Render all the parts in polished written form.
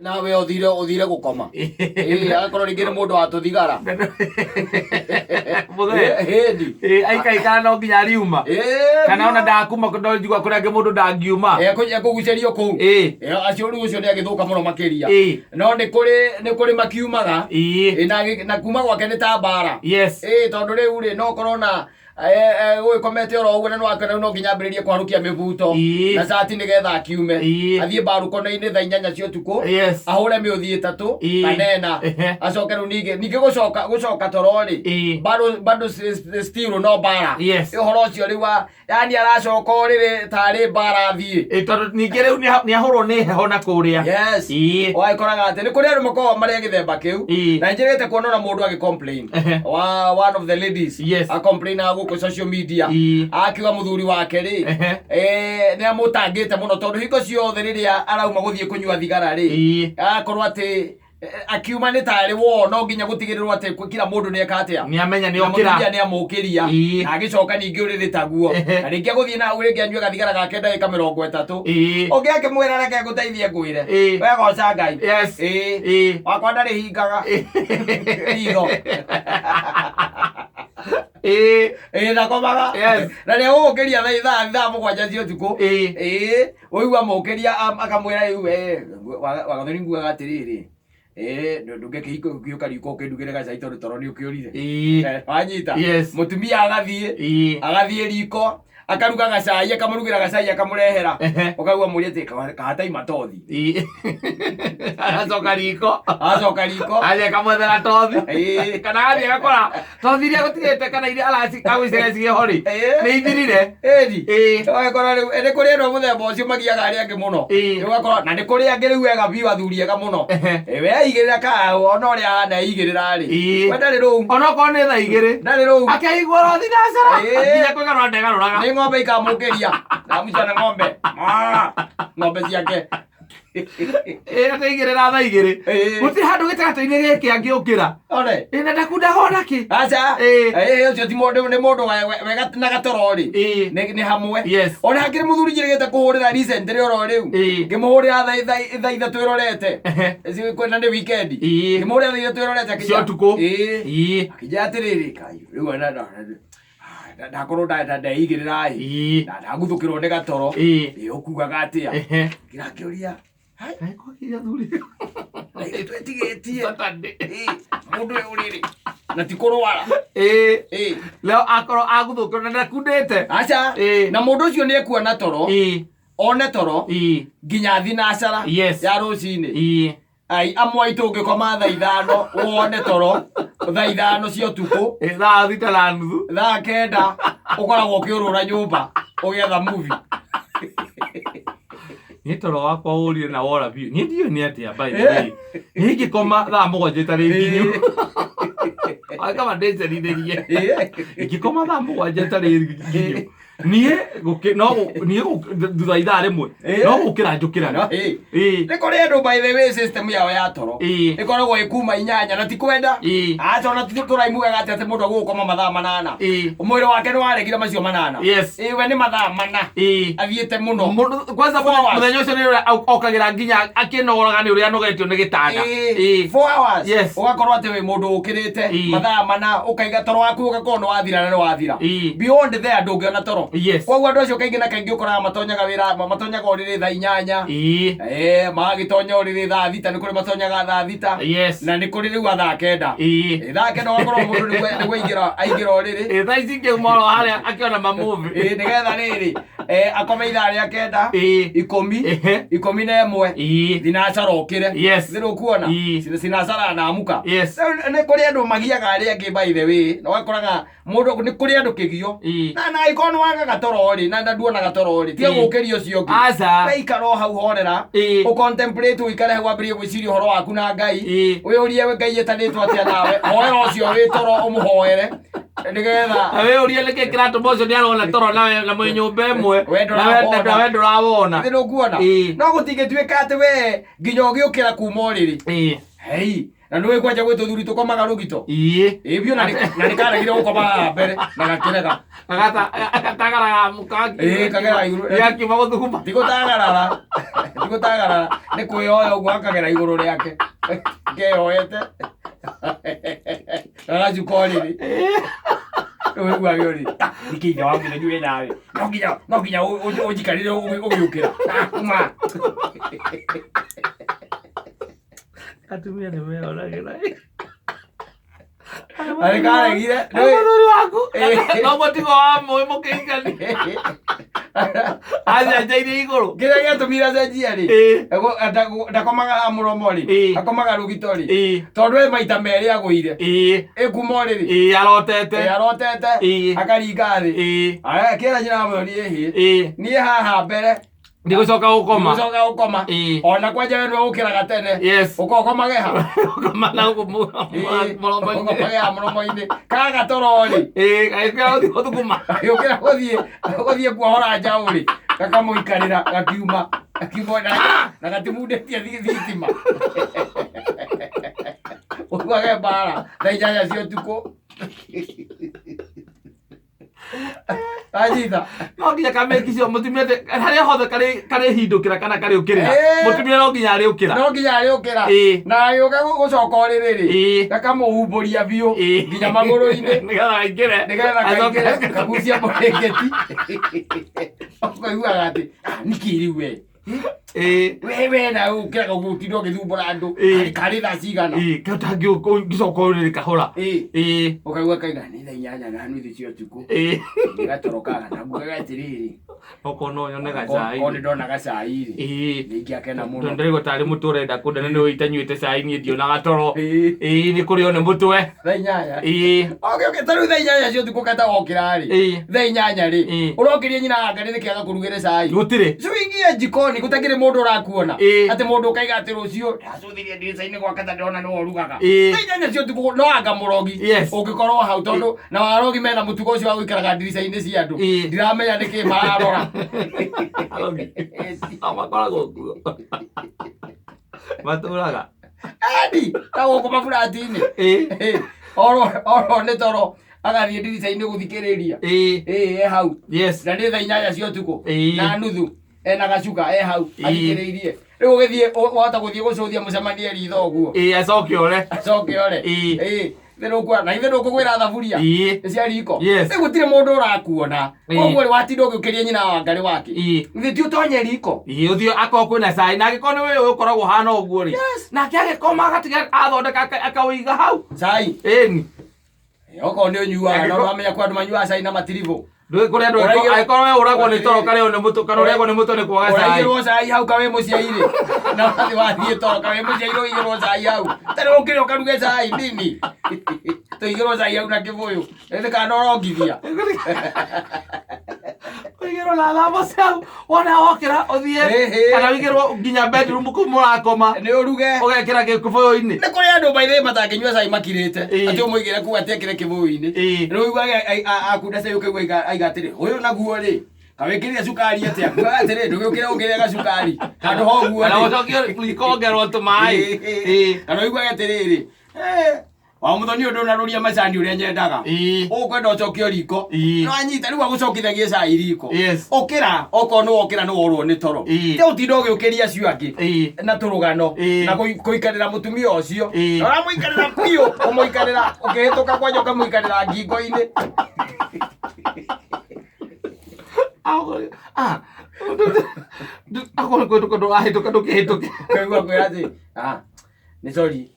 nawe uthire gukoma akorwo ringi ni mundu wa tuthigara hindi aikaikara no nginya riuma kana ona ndakuma ndonjigua kuria ngi mundu ndangiuma ekugucerio kuu acio riu ucio ni agithuka muno makiria no ni kuri makiumaga na kuma gwake ni ta mbara tondu riu ri no korona wikomete oro uguo na no nginya ambiririe kwarukia mibuto na cati nigetha akiume athie mbarukono-ini thaa 8 cia utuku ahure miuthi 3 kanena acoke riu ningi gucoka torori bado still no bara uhoro ucio riu yani aracoka uriri tari bara athie tondu ningi riu ni ahurwo ni heho na kuria waikoraga ati ni kuri andu makoragwo mari githemba kiu na njirite kuona mundu agi complain one of the ladies a complain ku social media akiwa muthuri wake ri ni amutangite muno tondu hiko ciothe riria arauma guthie kunyua thigara ri akorwo ati akiuma ni tari wo no nginya gutigirirwo ati kila mundu ni ekatia ni amenya ni okira ni amukiria na agicoka ningi uriri taguo na ringi guthie na uri ngianyua gathigara gake ndagika 30 onge akimwira reke guteithie ngwire wega goca Ngai wakwa ndari hingaga higo nakomaga na ni ugukiria thaa 7 cia utuku uigua mukiria akamwira riu wagathoni nguaga atiriri ndungĩkĩhiũka riko ũkĩndugĩre gacai tondũ toro nĩ ũkĩũrire wanyita mũtumia agathiĩ riko akaruga gacai akamũrugĩra gacai akamũrehera ũkaigua mũria atĩ kahatai matothi agacoka riko athiĩ akamwethera tothi kana athiĩ agakora tothi iria gũtigĩte kana iria agwĩcirecirie ho rĩ nĩ ithirire ũgakora rĩu nĩ kũrĩ andũ mũthemba ũcio magiaga arĩa angĩ mũno ũgakora na nĩ kũrĩ angĩ rĩu wega biũ athuri ega mũno we aigĩrĩra kaũ ona ũrĩa ahana aigĩrĩra rĩ we ndarĩ rũu ona okorwo nĩ thaa igĩrĩ ndarĩ rũu akĩigua ro thinacara nginya kwĩgarũra ndegarũraga ng'ombe ikamũkĩria ndamucana ng'ombe ciake akaigĩrĩra thaa igĩrĩ gũtirĩ handũ gĩtagatĩ-inĩ gĩkĩ angĩũkĩra na ndakundahona kĩ aca ũcio ti mũndũ nĩ mũndũ wega na gatorori nĩ hamwe ona hakĩrĩ mũthuri njĩrĩgĩte kũhũrĩra recently oro rĩu ngĩmũhũrĩra thaa 3 ĩrorete kwĩna nĩ weekend ngĩmũhũrĩra thaa 3 ĩrorete cia ũtukũ akĩnjĩra atĩrĩrĩ rĩu ndakorwo ndaigĩrĩra na ndaguthũkĩrwo nĩ gatoro ũkugaga atĩa ngĩrakĩũria twetigĩtie mũndũ ũyũ rĩrĩ na ti kũrwara leo akorwo aguthũkĩrwo na ndakundĩte aca na mũndũ ũcio nĩ ekuona toro one toro nginya thinacara ya rũcinĩ amwe aitũ ũngĩkoma thaa 5 wone toro thaa 5 cia ũtukũ thaa 6 na nuthu thaa 9 ũkoragwo ũkĩũrũra nyũmba ũgĩetha movie nĩ toro wakwa ũrire na wora biũ niĩ ndiũĩ nĩ atĩa by the way niĩ ingĩkoma thaa 7 itarĩ nginyu kama ndĩcerithĩrie ingĩkoma thaa 7 itarĩ nginyu niĩ thutha ithaa rĩmwe no gũkĩra njũkĩraga nĩ kũrĩ andũ by the way system yao ya toro ĩkoragwo ĩkuma 8 na ti kwenda aca ona tũraimugaga atĩ mũndũ agũgũkoma mathaa 8 mwĩrĩ wake nĩ waregire macio 8 we nĩ mathaa 4 athiĩte mũno kwanza mũthenya ũcio nĩ okagĩra nginya akĩnogoraga nĩ ũrĩa anogetio nĩ gĩtanda 4 hours ũgakorwo atĩ wĩ mũndũ ũkĩrĩte mathaa 4 ũkaiga toro waku ũgakorwo nĩ wathira na nĩ wathira beyond there ndũngĩona toro koguo andũ acio kaingĩ na kaingĩ ũkoraga matonyaga wĩra matonyaga ũrĩrĩ thaa 8 magagĩtonya ũrĩrĩ thaa 6 nĩ kũrĩ matonyaga thaa 6 na nĩ kũrĩ rĩu thaa 9 thaa 9 ũgakorwo mũndũ nĩgũaingĩra ũrĩrĩ thaa ici ingĩuma oro harĩa akĩona mamuvi nĩgetha rĩrĩ akome ithaa rĩa 9 11 thinacara ũkĩre nĩ kuona thinacara anamuka nĩ kũrĩ andũ magiaga arĩa angĩ by the way na ũgakoraga mũndũ nĩ kũrĩ andũ kĩgio na angĩkorwo nĩ wagaga toro rĩ na nduonaga toro rĩ tiga gũkĩria ũcio ũngĩ weikara o hau horera ũcontemplate ũikare hau wambĩrĩrie gwĩciria ũhoro waku na Ngai wĩyũrie Ngai etanĩtwo atĩa nawe hoera ũcio wĩ toro ũmũhoere nĩgetha wĩyũrie nĩkĩ kĩratũma ũcio nĩ arona toro na mwĩ nyũmba ĩmwe na we ndũrawona no gũtingĩtuĩka atĩ we nginya ũgĩũkĩra kuma ũrĩrĩ Na nduwe kwaja gwetu thuri tukomaga rugito. Bio na nikara gire gukoma mbere na gakerega. Agatagara mukangi. Kagera iguru. Yaki magothukuma. Tigutarara. Ni kuyoya uguo akagera iguru riake. Keyoete. Arajukoriri. Wewe gwagiori. Nikinya wangu na juwe nawe. Nokinya ujikarire ugiukira. Uma. Atumia ni wewe unagira. Arekara gire. Nuri wako. No motivo amo mukingani. Aja jairi iguru. Kira yatumira cenjia ri. Ego ndakomaga amuromo ri. Akomaga rugito ri. Tondu e maita meri aguire. Ekumo ri. Arotete. Akaringa ri. Aya kira nyina mo ri ni haha mbere. Ndigucoka gukoma. Ona kwaja we no ukira gatene. Ukokoma geha. Ukoma na muromo-ini. Ka gatoro ri. Gaikira uthukuma. Ukira guthie kuohora njau ri. Gakamuikarira gakiuma. Na gatimundetie thitima. Ukage bara. Thaijanya cio tuko. Ajita. No nginya kamekicio mutumia haria hothe kare hindukira kana kare ukirira. Mutumia no nginya ari ukira. Na yoga gucoka uririri. Gakamuhumburia biu nginya maguru-ini. Nigetha kagucia murengeti. Okaiguaga ati nikiriu we. Wewe na ukira gutindo githumbura andu. Kari tha cigana. Katangi gicoka uriri kahora. Ukaigua kaina ni tha 8 na nuthu cia tuku. Gatorokaga na ngugaga atiriri. Okono nyonega cai. Oni ndona gacai ri. Ningiakena muno. Ndirigo tari mutu urenda kundana ni uitanyuite cai ni ndio gatoro. Ni kurio ni mutwe. Tha 8. Okay, taru tha 8 cio tuku kata okira ri. Tha 8 ri. Urokirie nyina ngari ni kiaga kurugire cai. Gutire. Swingie jikoni gutakire mundu urakuona. Ati mundu ukaiga ati rucio ndacuthirie ndirica-ini gwa kata ndona ni worugaga. Tha 8 cio tuku no anga murogi. Ungikorwo hau tondu na warogi mena mutugo ucio wa guikaraga ndirica-ini cia andu. Ndiramenya niki mararora. Amakoragwo kuo. Maturaga. Adi, tawo kuma furati-ini. Oro ni toro. Agathie ndirica-ini guthikiriria. Hau. Na ni tha 8 cio tuku. Na nuthu. Na gacuka hau. Athikiririe. Riu ugithie wahota guthie gucuthia mucemanie ritho guo. Acoke ore. Thero kwa na ithe ndukugwira thaburia. Cia riko. Riu gutire mundu urakuona. Koguo ri watinda ugiukiria nyina wa ngari wake. Ithe ti utonye riko. Uthio akoko na cai na gikoni we ukoragwo hana uguo ri. Na kiage koma gatiga athondeka akawiga hau. Cai. Eni. Oko ni unyuaga no mamenya kwa andu manyua cai na matirivo. Ndui kuria ndu aikoro we uragwo ni toro kare one mutu kana uragwo ni mutu ni kwaga cai. Uragwo cai hau kawe muciaire. Na wathie toro kawe muciaire igirwo cai hau. Tare ukire ukaruge cai nini. To igirwo cai hau na kivuyu. Ende kana urongithia. Igirwo la lava cau ona okira uthie kana igirwo nginya bedroom kumurakoma. Ni uruge. Ugekira kivuyu-ini. Ni kuri andu baithe matakinyua cai makirite. Ati umuigire ku atekire kivuyu-ini. Riu igwage akunda cai ukigwa aigatire. Uyu naguo ri. Kawekiria cukari atia. Atire ndugukira ukire gacukari. Handu ho guo. Na ucokio likongerwo tumai. Kana igwage atiriri. Wa muthoni undu naruria macani uria nyendaga. Ukwenda ucokio riko. No anyita riu agucokithagia cai riko. Ukira oko no okira no worwo ni toro. Te utinda ugiukiria cio angi na turugano na kuikarira mutumia ucio. Ora muikarira pio umuikarira ukihituka kwa nyoka muikarira ngingo-ini. Ako ko to ko ahituka ndukihituke. Kaigua kwira ati ni sorry.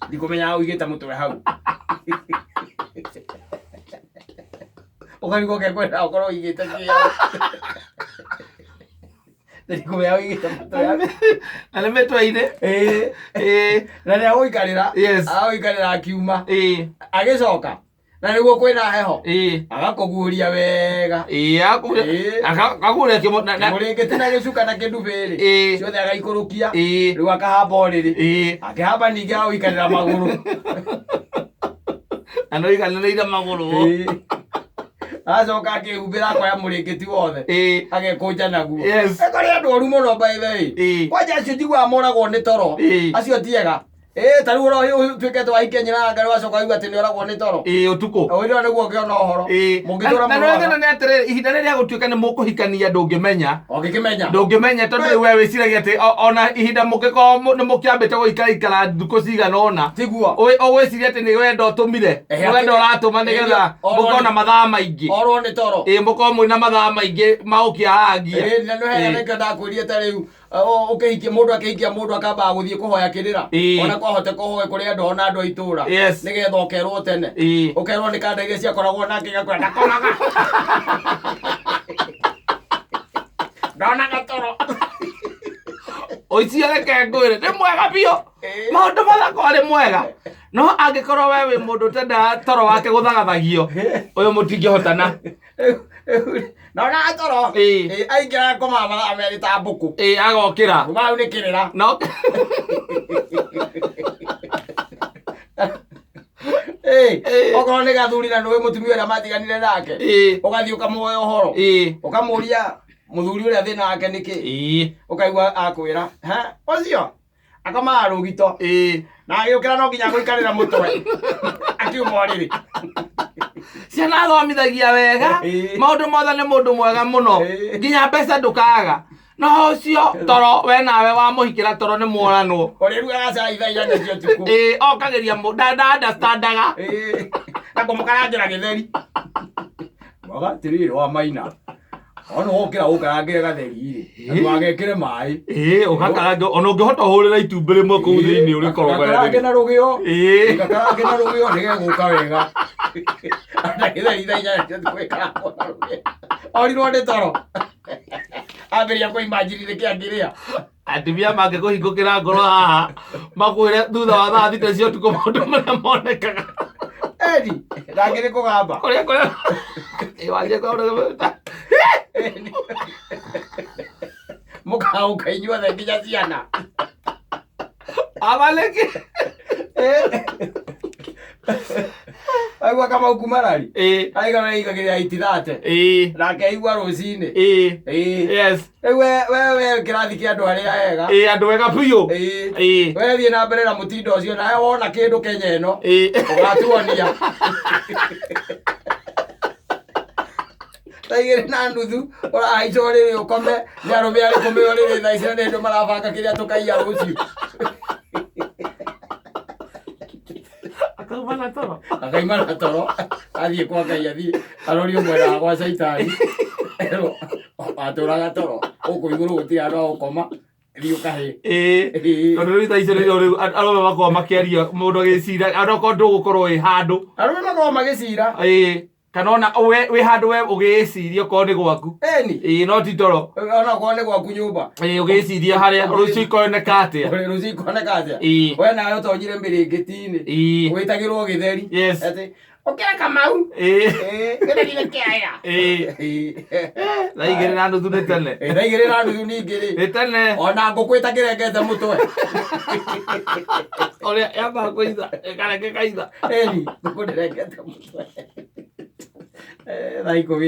Ndikumenya uigita mutwe hau. Ukarigo ke kwenda ukoro uigite kia. Ndikumenya uigita mutwe hau. Ale metwa-ine. Na ni aguikarira. Aguikarira akiuma. Agicoka. Na niguo kwina heho. Agakuguria wega. Akaguria kimo na muringiti na gicuka na kindubiri. Ciothe agaikurukia. Riu akahamba uriri. Akihamba ningi aguikarira maguru. Ano ikanira maguru. Acoka akihumbira akoya muringiti wothe. Agekunja naguo. Ekori andu oru muno by the way. Kwanja acio njiguaga moragwo ni toro. Acio tiega. Taru ro tuike to ai kenyira ngari wacoka uga ati ni oragwo ni toro. Utuko. Oiro niguo ngiona uhoro. Mungitura muno. Na no ne atere ihinda riria gutuika ni mukuhikania ndungimenya. Ogikimenya. Ndungimenya tondu we wiciragia ati ona ihinda mukiko ni mukiambite guikara nduko cigana ona. Tiguo. Oweciria ati ni wendo utumire. Wendo uratuma nigetha mukona mathaa maingi. Orwo ni toro. Mukorwo mwina mathaa maingi maukia hagia. Na no hega neka ndakwirie ta riu ukihikia mundu akihikia mundu akamba guthie kuhoya kirira ona kwahote kuhoya kuri andu ona andu aitura nigetha ukerwo tene ukerwo ni kanda iria ciakoragwo nake gakwenda konaga ndonaga toro oicia reke ngwire ni mwega bio maundu mathako ari mwega no angikorwo we wi mundu tenda toro wake guthagathagio uyu mutingihotana nona toro aingira komama ameri ta mbuku agokira mau ni kirira no okorwo nĩ gathuri na nĩwe mũtumia ũrĩa matiganire nake ũgathiĩ ũkamuoya ũhoro ũkamuria mũthuri ũrĩa thĩna wake nĩkĩ ũkaigua akwĩra ũcio akomaga rũgito na agĩũkĩra no nginya gũikarĩra mũtwe akiuma rĩrĩ ciana athomithagia wega maũndũ mothe nĩ mũndũ mwega mũno nginya mbeca ndũkaga no ũcio toro we nawe wamũhikĩra toro nĩ mworanwo ũrĩrugaga cai thaa inya cia ũtukũ okagĩria ndandastandaga na kũmũkarangĩra gĩtheri waga atĩrĩrĩ wa Maina ona wokĩra ũkarangĩre gatheri na wagekĩre maĩ ũgakaranga ona ũngĩhota ũhũrĩra itumbĩ rĩmwe kũu thĩinĩ ũrĩkorwo gakarange na rũgĩo gakarange na rũgĩo nĩgegũka wega na gĩtheri thaa inya cia ũtukũ ĩkarangwo na rũgĩo orirwo nĩ toro ambĩria kũimagine kĩangĩrĩa atumia mangĩkũhingũkĩra ngoro haha makwĩre thutha wa thaa thita cia ũtukũ maũndũ marĩa monekaga ndangĩrĩ kũgamba kũrĩa wanjie kwaũrĩta mũkaũka inyuothe nginya ciana abaleke aigua Kamau Kumarari aigana igagĩrĩra itithate nake aigua rũcinĩ rĩu we kĩrathi kĩa andũ arĩa ega andũ ega biũ we thiĩ na mbere na mũtindo ũcio nawe wona kĩndũ Kenya ĩno ũgatuonia thaa igĩrĩ na nuthu ũrahaica ũrĩrĩ ũkome nĩ arũme arĩkũ me ũrĩrĩ thaa ici na nĩ andũ marabanga kĩrĩa tũkaiya rũciũ akaima na toro athiĩ kwa Ngai athiĩ arorio mwena gwa caitani atũraga toro gũkũ igũrũ gũtirĩ andũ a gũkoma thiĩ ũkahĩ tondũ rĩu thaa ici rĩu arũme makorwo makĩaria mũndũ agĩcira anokorwo ndũgũkorwo wĩ handũ arũme makorwo magĩcira kana ona wĩ handũ we ũgĩciria okorwo nĩ gwaku no ti toro ona okorwo nĩ gwaku nyũmba ũgĩciria harĩa rũciũ ikoneka atĩa rũciũ ikoneka atĩa we nawe ũtonyire mĩrĩngĩti-inĩ wĩtagĩrwo gĩtheri atĩ ũkĩra Kamau gĩtheri nĩ kĩaya thaa igĩrĩ na nuthu nĩ tene thaa igĩrĩ na nuthu ningĩ-rĩ nĩ tene ona ngũkũ ĩtakĩrengete mũtwe ũrĩa yambaga kũitha ĩkarengeka itha ngũkũ ndĩrengete mũtwe thaa ikũmi